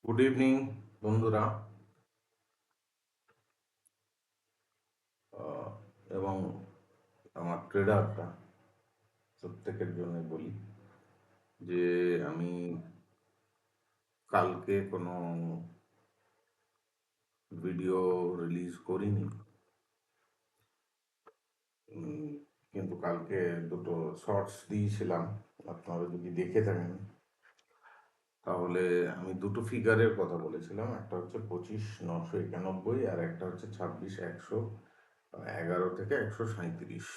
Good evening বন্ধুরা। আহ, এবং আমার ট্রেডারটা প্রত্যেকের জন্য বলি যে আমি কালকে কোনো ভিডিও রিলিজ করিনি। উম, কিন্তু কালকে দুটো শর্টস দিয়েছিলাম। আপনারা যদি দেখে থাকেন তাহলে আমি দুটো ফিগারের কথা বলেছিলাম, একটা হচ্ছে 25,991 আর একটা হচ্ছে 26,111 থেকে 137,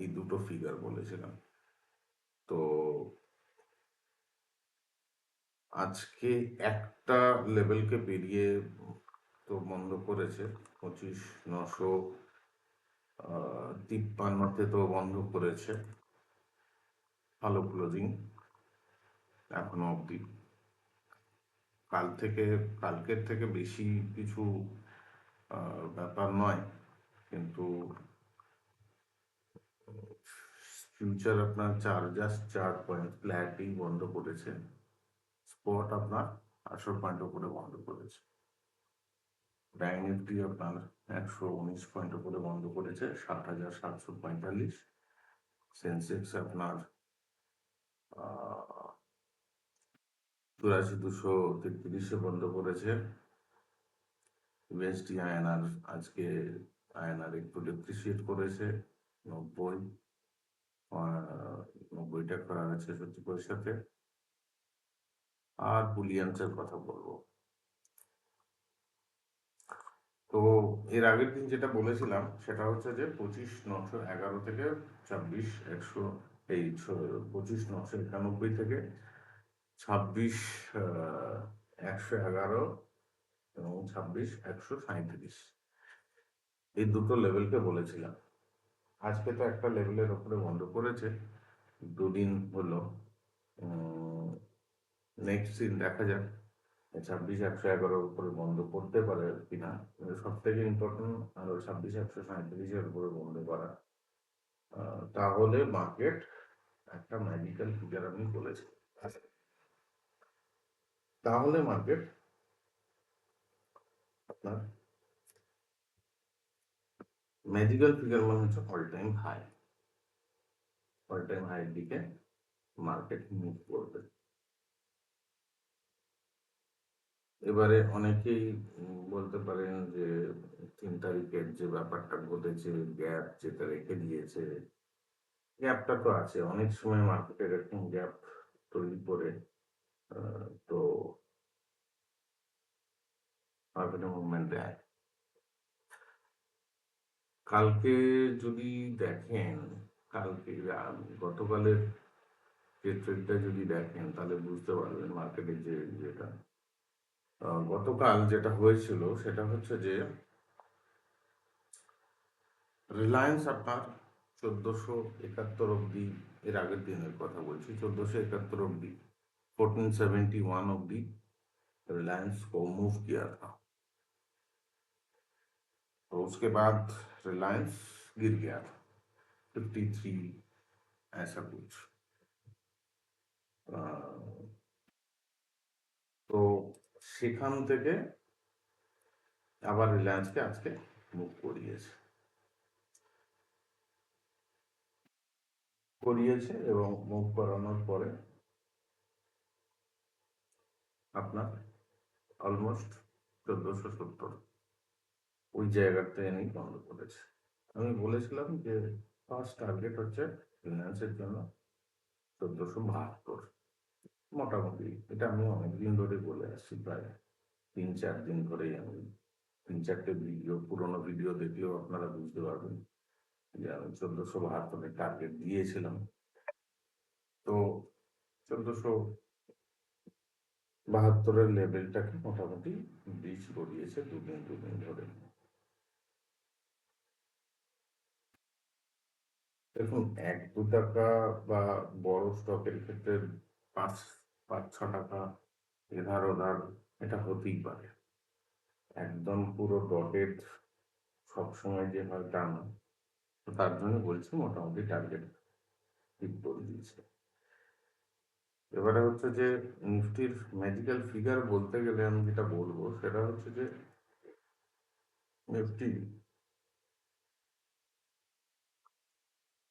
এই দুটো ফিগার বলেছিলাম। তো আজকে একটা লেভেলকে পেরিয়ে তো বন্ধ করেছে, 25,953 তো বন্ধ করেছে। ভালো ক্লোজিং এখনো অবধি। কালকের থেকে বেশি কিছু ব্যাপার নয়, কিন্তু ফিউচার আপনার জাস্ট 4 পয়েন্ট ফ্ল্যাটই বন্ধ করেছে। স্পট আপনার 800 পয়েন্ট উপরে বন্ধ করেছে। ব্যাঙ্ক নিফটি আপনার 119 পয়েন্ট উপরে বন্ধ করেছে, 7,745। সেন্সেক্স আপনার 84,233 বন্ধ করেছে। ইউএসডি আইএনআর আজকে আইএনআর একটু ডেপ্রিসিয়েট করেছে, 90 90 টাকা 66 পয়সাতে। আর বুলিয়ান্সের কথা বলবো, তো এর আগের দিন যেটা বলেছিলাম সেটা হচ্ছে যে 25,911 থেকে 26,100, 25,991 থেকে 26,111 এবং 26,137, এই দুটো লেভেলকে বলেছিলাম। আজকে তো একটা লেভেলের ওপরে বন্ধ করেছে, দুদিন হলো। নেক্সট দিন দেখা যাক 26,111 উপরে বন্ধ করতে পারে কিনা। সব থেকে ইম্পর্টেন্ট আরো 26,137 উপরে বন্ধ করা। তাহলে মার্কেট একটা ম্যাজিক্যাল ফিগার আমি বলেছি, তাহলে মার্কেট আপনার ম্যাজিক্যাল ফিগার মানে হচ্ছে all time high. All time হাইয়ের দিকে মার্কেট মুভ করবে। এবারে অনেকেই বলতে পারেন যে 3 তারিখের যে ব্যাপারটা ঘটেছে, গ্যাপ যেটা রেখে দিয়েছে, গ্যাপটা তো আছে, অনেক সময় মার্কেটের এরকম গ্যাপ তৈরি করে তো মার্কেটে মুভমেন্ট দেয়। কালকে যদি দেখেন, কালকে গতকালের যে ট্রেডটা যদি দেখেন তাহলে বুঝতে পারবেন মার্কেটে যেটা গতকাল যেটা হয়েছিল সেটা হচ্ছে যে রিলায়েন্স আপনার 1471 অব্দি, এর আগের দিনের কথা বলছি, 1471 অব্দি 1471 অब्दी रिलायंस को मूव किया था। तो उसके बाद रिलायंस गिर गया था 53, ऐसा कुछ। তো সেখান থেকে আবার রিলায়েন্সকে আজকে মুভ করিয়েছে এবং মুভ করানোর পরে আপনার অলমোস্ট 1470 ওই জায়গাতে এনেই বন্ধ করেছে। আমি বলেছিলাম যে ফার্স্ট টার্গেট হচ্ছে রিলায়েন্সের জন্য 1472, মোটামুটি এটা আমি অনেকদিন ধরে বলে আসছি, প্রায় 3-4 দিন ধরেই। আমি 3-4টে ভিডিও, পুরোনো ভিডিও দেখলেও আপনারা বুঝতে পারবেন যে আমি 1472 টার্গেট দিয়েছিলাম। তো 1472 লেভেলটাকে মোটামুটি ব্রিজ করিয়েছে দুদিন ধরে। দেখুন, 1-2 টাকা বা বড় স্টকের ক্ষেত্রে 5-6 টাকা এধার ওধার এটা হতেই পারে। একদম পুরো ডটেড সবসময় যে হয় তা না। তো তার জন্য বলছি মোটামুটি টার্গেট ঠিক করে দিয়েছে। এবারে হচ্ছে যে নিফটির ম্যাজিক্যাল ফিগার বলতে গেলে আমি যেটা বলবো সেটা হচ্ছে যে নিফটি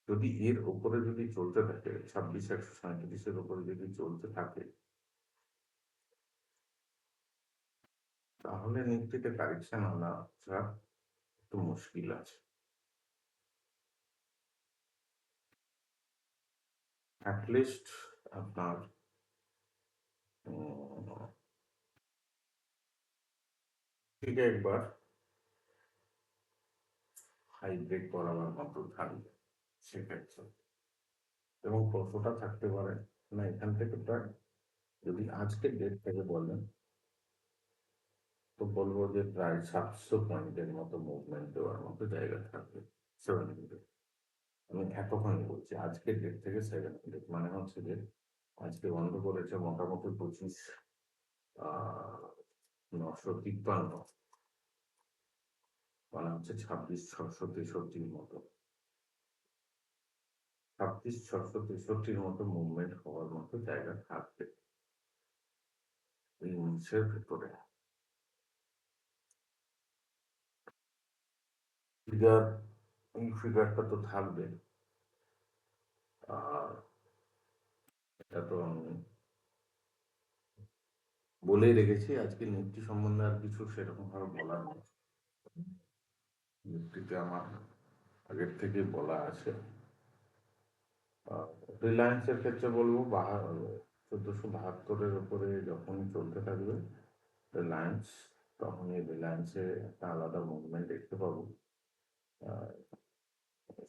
যদি এর ওপরে যদি চলতে থাকে 26,137-এর ওপরে যদি চলতে থাকে, তাহলে নিফটিতে কারেকশন আনা ছাড়া একটু মুশকিল আছে। অ্যাটলিস্ট আপনার থেকে একবার হাই ব্রেক করাবার মতো থাকবে সেক্ষেত্রে। এবং কতটা থাকতে পারে না, এখান থেকে প্রায় যদি আজকের ডেট থেকে বলেন তো বলবো যে প্রায় 700 পয়েন্টের মতো মুভমেন্ট দেওয়ার মতো জায়গা থাকবে। 700, আমি এতখানি বলছি আজকের ডেট থেকে 700, মানে হচ্ছে যে আজকে বন্ধ করেছে মোটামুটি 25,953, মানে হচ্ছে 26,663 মতো, 26,663 মতো মুভমেন্ট হওয়ার মতো জায়গা থাকবে এই উনিশের ভেতরে। ফিগার, এই ফিগারটা তো থাকবে। আর এটা তো আমি বলেই রেখেছি, আজকে নিফটি সম্বন্ধে আর কিছু সেরকম ভাবে বলার নেই। নিফটিতে আমার আগের থেকে বলা আছে। রিলায়েন্সের ক্ষেত্রে বলবো 1472-এর উপরে যখনই চলতে থাকবে রিলায়েন্স, তখনই রিলায়েন্সে একটা আলাদা মুভমেন্ট দেখতে পাবো। আহ,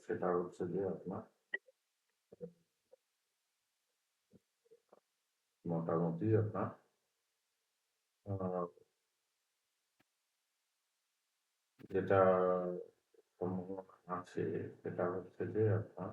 সেটা হচ্ছে যে আপনার মোটামুটি আপনার আহ, যেটা সম্ভাবনা আছে সেটা হচ্ছে যে আপনার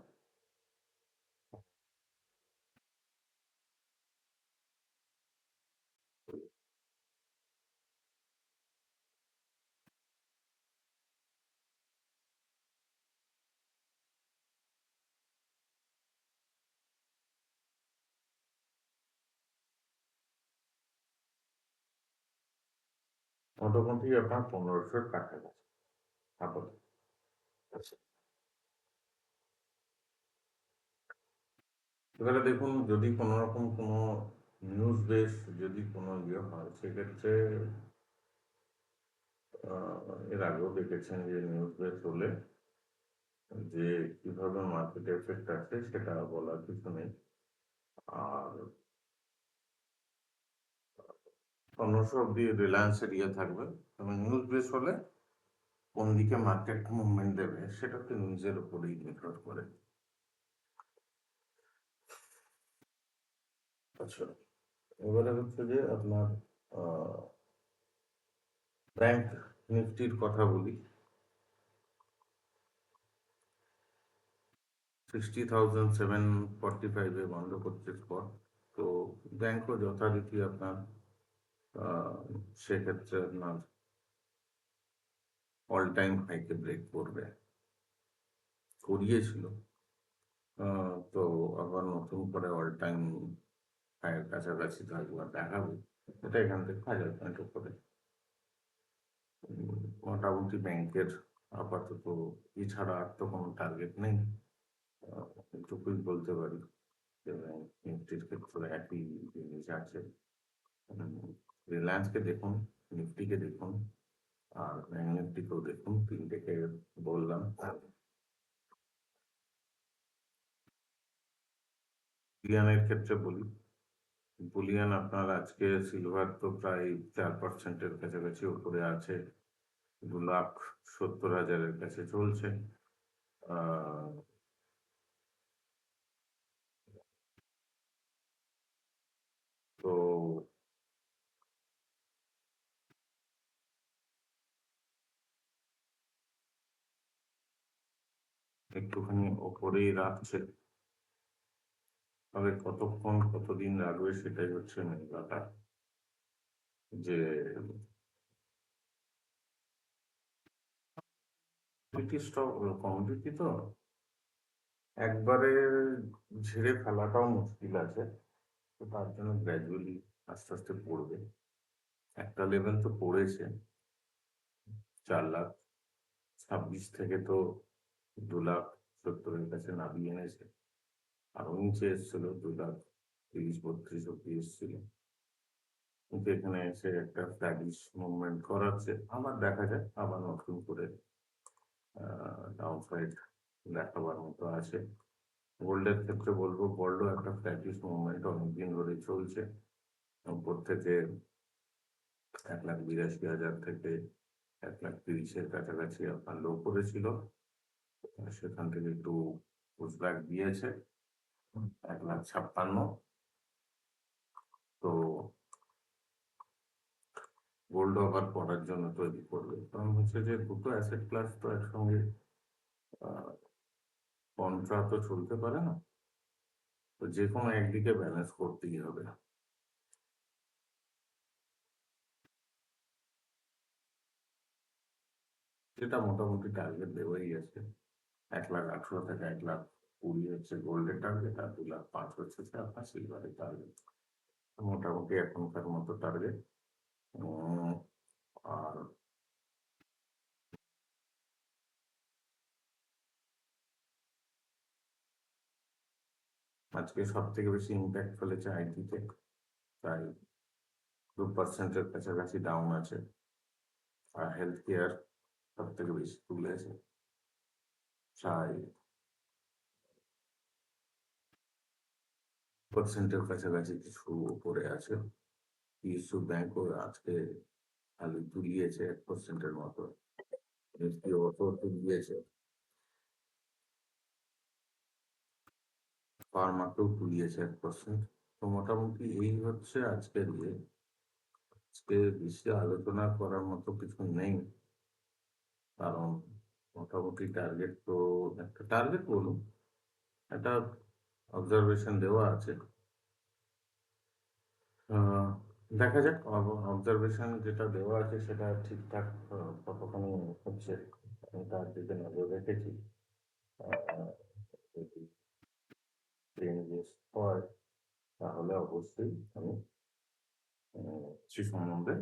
মোটামুটি আপনার 1500-এর কাছাকাছি আপাতত। এবারে দেখুন, যদি কোনো রকম কোনো নিউজ বেস যদি কোনো ইয়ে হয় সেক্ষেত্রে এর আগেও দেখেছেন যে নিউজ বেস হলে যে কিভাবে মার্কেট এফেক্ট আছে সেটা বলার কিছু নেই। আর 1500 অব্দি রিলায়েন্সের ইয়ে থাকবে, তবে নিউজ বেস হলে কোন দিকে মার্কেট মুভমেন্ট দেবে সেটা তো নিউজের উপরেই নির্ভর করে। আচ্ছা, এবারে হচ্ছে যে আপনার ব্যাংক নিফটির কথা বলি। 60,745-এ বন্ধ করছে স্পট। তো ব্যাংকও যথারীতি আপনার আহ, সেক্ষেত্রে আপনার অল টাইম হাইকে ব্রেক করবে, করিয়েছিল। তো আবার নতুন করে অল টাইম হাইয়ের কাছাকাছি থাকবে, দেখাবে। এটা এখান থেকে 1000 পয়েন্ট উপরে। মোটামুটি ব্যাংকের আপাতত এছাড়া আর তো কোনো টার্গেট নেই। এটুকুই বলতে পারি যে ব্যাংক নিফটির ক্ষেত্রে একই জিনিস আছে। রিলায়েন্সকে দেখুন, নিফটিকে দেখুন, আর ব্যাংক নিফটিকেও দেখুন, তিনটেকে বললাম। বুলিয়ানের ক্ষেত্রে বলি, বুলিয়ান আপনার আজকে সিলভার তো প্রায় 4%-এর কাছাকাছি উপরে আছে, 2,70,000-এর কাছে চলছে। আহ, তো একটুখানি ওপরেই রাখছে, তবে কতক্ষণ কতদিন রাখবে সেটাই হচ্ছে মেন কথা। যে স্টক, কমোডিটি তো একবারে ঝেড়ে ফেলাটাও মুশকিল আছে। তো তার জন্য গ্র্যাজুয়ালি আস্তে আস্তে পড়বে। একটা লেভেল তো পড়েছে, 4,26,000 থেকে তো 2,70,000 কাছে নামিয়ে এনেছে। আরো নিচে এসেছিল 2,30,32 অব্দি এসেছিল। কিন্তু এখানে এসে একটা ফ্ল্যাটিশ মুভমেন্ট করাচ্ছে, আবার দেখা যাক, আবার নতুন করে ডাউন সাইড দেখাবার মতো আছে। গোল্ডের ক্ষেত্রে বলবো, গোল্ডও একটা ফ্ল্যাটিশ মুভমেন্ট অনেকদিন ধরে চলছে। উপর থেকে 1,82,000 থেকে 1,30,000 কাছাকাছি আপনার লো করেছিল, সেখান থেকে একটু পুশব্যাক দিয়েছে 1,56,000। তো গোল্ড আবার পড়ার জন্য তৈরি করবে, কারণ হচ্ছে যে দুটো অ্যাসেট ক্লাস তো একসঙ্গে কন্ট্রা তো চলতে পারে না, তো যে কোনো একদিকে ব্যালেন্স করতেই হবে। যেটা মোটামুটি টার্গেট দেওয়াই আছে, 1,18,000 থেকে 1,20,000 হচ্ছে গোল্ডের টার্গেট, আর 2,05,000 হচ্ছে যে আপনার সিলভারের টার্গেট। মোটামুটি এখনকার মতো টার্গেট। আর আজকে সব থেকে বেশি ইম্প্যাক্ট ফেলেছে আইটিতে, প্রায় 2%-এর কাছাকাছি ডাউন আছে। আর হেলথ কেয়ার সব থেকে বেশি তুলেছে, প্রায় 2%-এর কাছাকাছি কিছু উপরে আছে। পিএসইউ ব্যাংকও আজকে খালি তুলিয়েছে 1%-এর মতো, নিফটি অটো তুলিয়েছে, ফার্মাকেও তুলিয়েছে 1%। তো মোটামুটি এই হচ্ছে আজকের ইয়ে। আজকে বেশি আলোচনা করার মতো কিছু নেই, কারণ মোটামুটি টার্গেট তো, একটা টার্গেট বলুন, একটা অবজারভেশন দেওয়া আছে। আহ, দেখা যাক অবজারভেশন যেটা দেওয়া আছে সেটা ঠিকঠাক কতখানি হচ্ছে, আমি তার দিকে নজর রেখেছি। আহ, যদি চেঞ্জেস হয় তাহলে অবশ্যই আমি সে সম্বন্ধে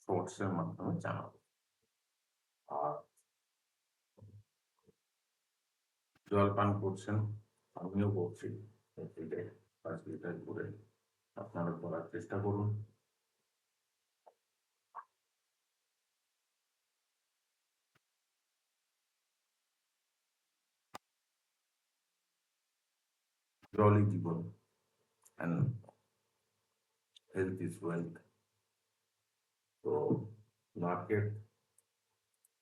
শর্টসের মাধ্যমে জানাবো। আর জল পান করছেন, আমিও করছি, এদিকে 5 লিটার করে আপনারা করার চেষ্টা করুন। জলই জীবন, অ্যান্ড হেলথ ইজ ওয়েলথ। তো মার্কেট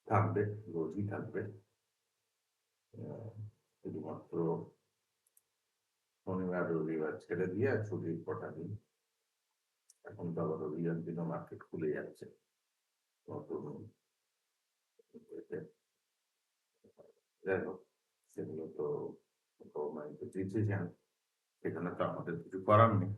থাকবে, রোজই থাকবে, শুধুমাত্র শনিবার রবিবার ছেড়ে দিয়ে আর ছুটির কটা দিন। এখন তো আবার রবিবার দিনও মার্কেট খুলে যাচ্ছে নতুন ইয়েতে। যাই হোক, সেগুলো তো গভর্নমেন্ট ডিসিশন, সেখানে তো আমাদের কিছু করার নেই।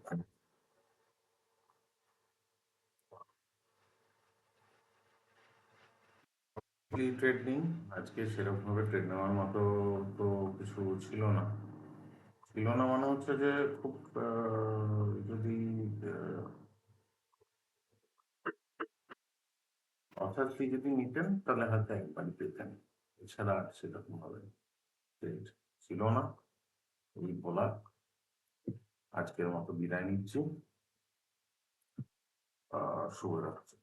ট্রেড নিই, আজকে সেরকম ভাবে ট্রেড নেওয়ার মতো তো কিছু ছিল না। ছিল না মানে হচ্ছে যে খুব যদি অথার্সলি যদি নিতেন তাহলে হয়তো একবারই পেতেন, এছাড়া আর সেরকম ভাবে ট্রেড ছিল না। এই বলা, আজকের মতো বিদায় নিচ্ছি। শুভরাত্রি।